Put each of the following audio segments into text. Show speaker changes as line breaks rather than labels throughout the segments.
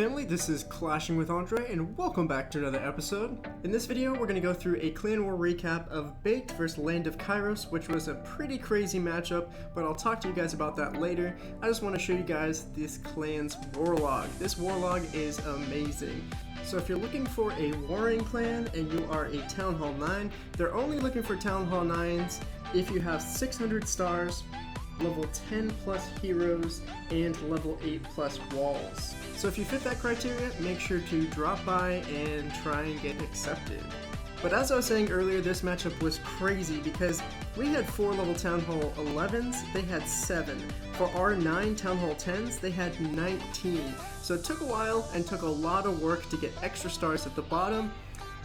family, this is Clashing with Andre, and welcome back to another episode. In this video, we're going to go through a clan war recap of Baked vs Land of Kairos, which was a pretty crazy matchup, but I'll talk to you guys about that later. I just want to show you guys this clan's war log. This war log is amazing. So if you're looking for a warring clan and you are a Town Hall 9, they're only looking for Town Hall 9s if you have 600 stars, level 10 plus heroes, and level 8 plus walls. So if you fit that criteria, make sure to drop by and try and get accepted. But as I was saying earlier, this matchup was crazy because we had 4 level Town Hall 11s, they had 7. For our 9 Town Hall 10s, they had 19. So it took a while and took a lot of work to get extra stars at the bottom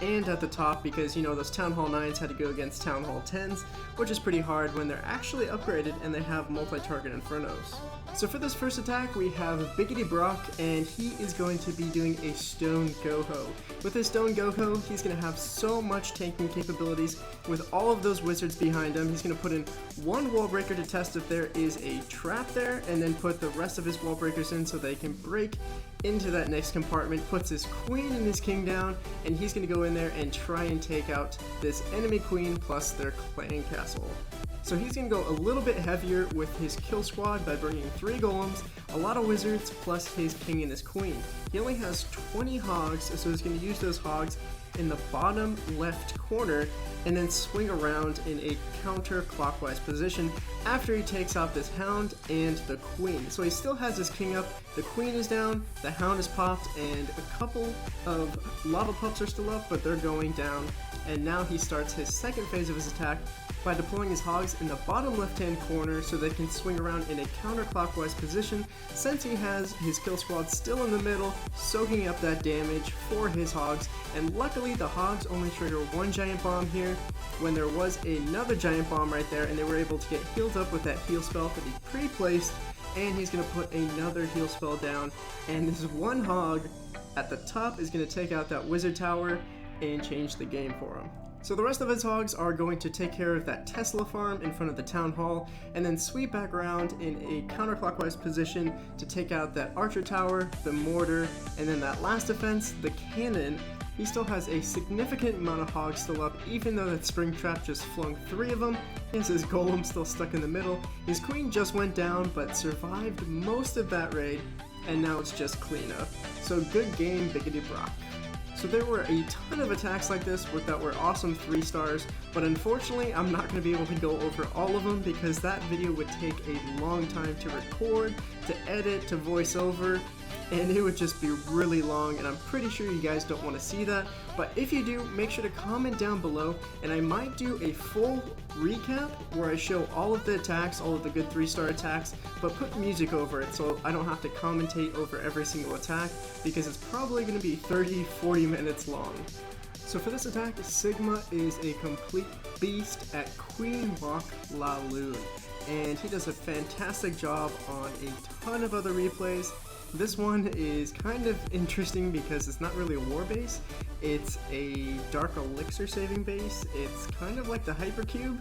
and at the top because, you know, those Town Hall 9s had to go against Town Hall 10s, which is pretty hard when they're actually upgraded and they have multi-target infernos. So for this first attack, we have Biggity Brock, and he is going to be doing a Stone GoHo. With his Stone GoHo, he's going to have so much tanking capabilities with all of those wizards behind him. He's going to put in one wall breaker to test if there is a trap there, and then put the rest of his wall breakers in so they can break into that next compartment, puts his queen and his king down, and he's going to go in there and try and take out this enemy queen plus their clan castle. So he's going to go a little bit heavier with his kill squad by bringing 3 golems, a lot of wizards, plus his king and his queen. He only has 20 hogs, so he's going to use those hogs in the bottom left corner and then swing around in a counterclockwise position after he takes out this hound and the queen. So he still has his king up, the queen is down, the hound is popped, and a couple of lava pups are still up, but they're going down. And now he starts his second phase of his attack by deploying his hogs in the bottom left-hand corner so they can swing around in a counterclockwise position since he has his kill squad still in the middle, soaking up that damage for his hogs. And luckily the hogs only trigger 1 giant bomb here when there was another giant bomb right there, and they were able to get healed up with that heal spell that he pre-placed, and he's going to put another heal spell down, and this one hog at the top is going to take out that wizard tower and change the game for him. So the rest of his hogs are going to take care of that Tesla farm in front of the town hall and then sweep back around in a counterclockwise position to take out that archer tower, the mortar, and then that last defense, the cannon. He still has a significant amount of hogs still up, even though that spring trap just flung 3 of them. He has his golem still stuck in the middle. His queen just went down but survived most of that raid, and now it's just cleanup. So good game, Biggity Brock. So there were a ton of attacks like this that were awesome 3 stars, but unfortunately I'm not going to be able to go over all of them because that video would take a long time to record, to edit, to voice over, and it would just be really long, and I'm pretty sure you guys don't want to see that. But if you do, make sure to comment down below, and I might do a full recap where I show all of the attacks, all of the good 3-star attacks, but put music over it so I don't have to commentate over every single attack because it's probably going to be 30-40 minutes long. So for this attack, Sigma is a complete beast at Queen Walk Laloon, and he does a fantastic job on a ton of other replays. This one is kind of interesting because it's not really a war base, it's a dark elixir saving base. It's kind of like the hypercube,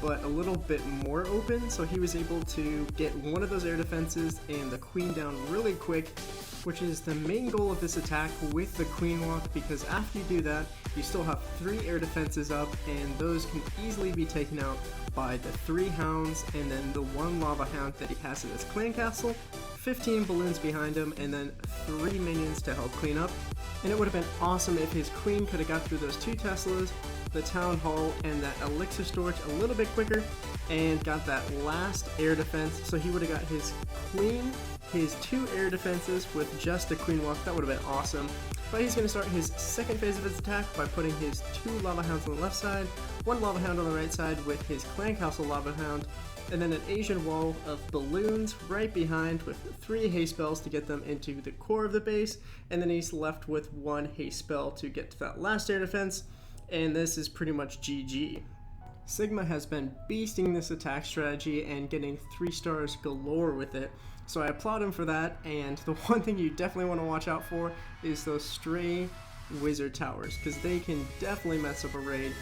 but a little bit more open, so he was able to get one of those air defenses and the queen down really quick, which is the main goal of this attack with the Queen Walk, because after you do that, you still have 3 air defenses up, and those can easily be taken out by the 3 hounds and then the 1 lava hound that he has in his clan castle, 15 balloons behind him, and then 3 minions to help clean up. And it would have been awesome if his queen could have got through those 2 Teslas, the town hall, and that elixir storage a little bit quicker, and got that last air defense, so he would have got his queen, his 2 air defenses with just a Queen Walk. That would have been awesome. But he's going to start his second phase of his attack by putting his 2 lava hounds on the left side, 1 lava hound on the right side with his clan castle lava hound, and then an Asian wall of balloons right behind with 3 haste spells to get them into the core of the base, and then he's left with 1 haste spell to get to that last air defense, and this is pretty much GG. Sigma has been beasting this attack strategy and getting 3 stars galore with it, so I applaud him for that. And the one thing you definitely want to watch out for is those stray wizard towers, because they can definitely mess up a raid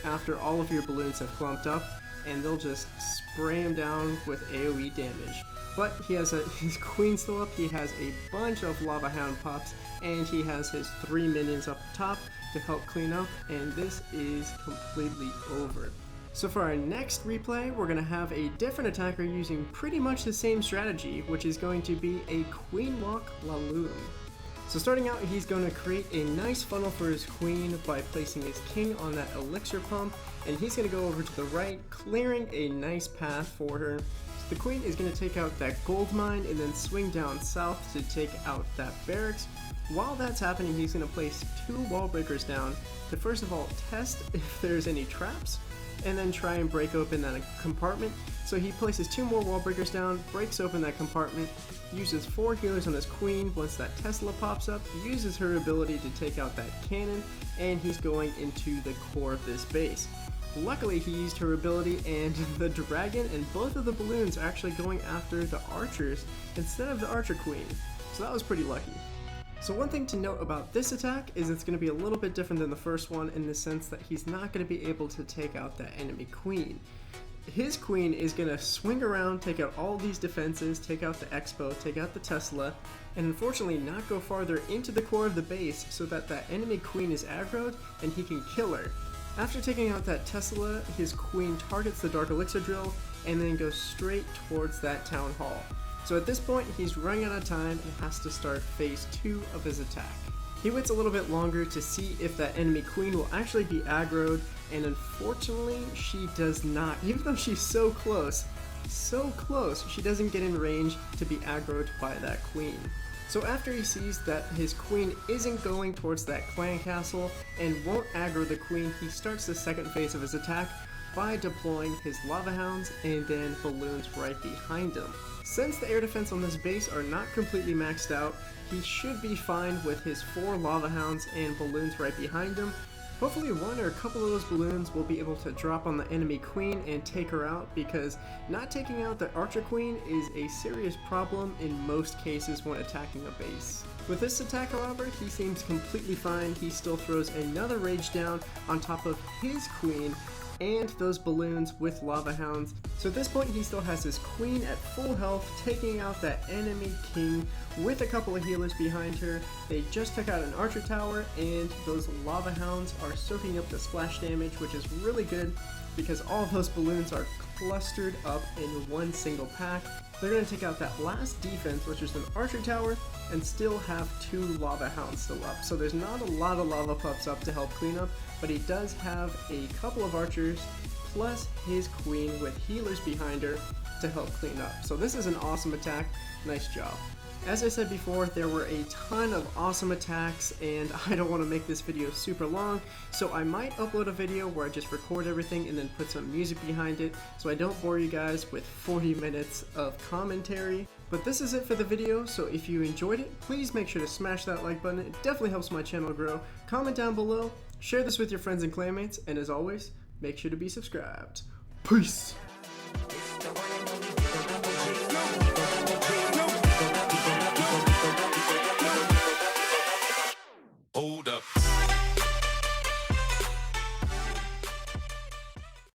after all of your balloons have clumped up, and they'll just spray them down with AoE damage. But he has his queen still up, he has a bunch of lava hound pops, and he has his 3 minions up top to help clean up, and this is completely over. So for our next replay, we're going to have a different attacker using pretty much the same strategy, which is going to be a Queen Walk Laloon. So starting out, he's going to create a nice funnel for his queen by placing his king on that elixir pump, and he's going to go over to the right, clearing a nice path for her. So the queen is going to take out that gold mine and then swing down south to take out that barracks. While that's happening, he's going to place 2 wall breakers down to first of all test if there's any traps, and then try and break open that compartment. So he places 2 more wall breakers down, breaks open that compartment, uses 4 healers on his queen. Once that Tesla pops up, uses her ability to take out that cannon, and he's going into the core of this base. Luckily, he used her ability, and the dragon and both of the balloons are actually going after the archers instead of the archer queen. So that was pretty lucky. So one thing to note about this attack is it's going to be a little bit different than the first one in the sense that he's not going to be able to take out that enemy queen. His queen is going to swing around, take out all these defenses, take out the Expo, take out the Tesla, and unfortunately not go farther into the core of the base so that that enemy queen is aggroed and he can kill her. After taking out that Tesla, his queen targets the Dark Elixir Drill and then goes straight towards that Town Hall. So at this point, he's running out of time and has to start phase 2 of his attack. He waits a little bit longer to see if that enemy queen will actually be aggroed, and unfortunately, she does not. Even though she's so close, she doesn't get in range to be aggroed by that queen. So after he sees that his queen isn't going towards that clan castle and won't aggro the queen, he starts the second phase of his attack by deploying his lava hounds and then balloons right behind him. Since the air defense on this base are not completely maxed out, he should be fine with his 4 lava hounds and balloons right behind him. Hopefully one or a couple of those balloons will be able to drop on the enemy queen and take her out, because not taking out the archer queen is a serious problem in most cases when attacking a base. With this attack, however, he seems completely fine. He still throws another rage down on top of his queen and those balloons with lava hounds. So at this point, he still has his queen at full health, taking out that enemy king with a couple of healers behind her. They just took out an archer tower, and those lava hounds are soaking up the splash damage, which is really good because all of those balloons are clustered up in one single pack. They're going to take out that last defense, which is an archer tower, and still have 2 lava hounds still up. So there's not a lot of lava pups up to help clean up, but he does have a couple of archers plus his queen with healers behind her to help clean up. So this is an awesome attack. Nice job. As I said before, there were a ton of awesome attacks, and I don't want to make this video super long, so I might upload a video where I just record everything and then put some music behind it, so I don't bore you guys with 40 minutes of commentary. But this is it for the video, so if you enjoyed it, please make sure to smash that like button. It definitely helps my channel grow. Comment down below, share this with your friends and clanmates, and as always, make sure to be subscribed. Peace!
Hold up.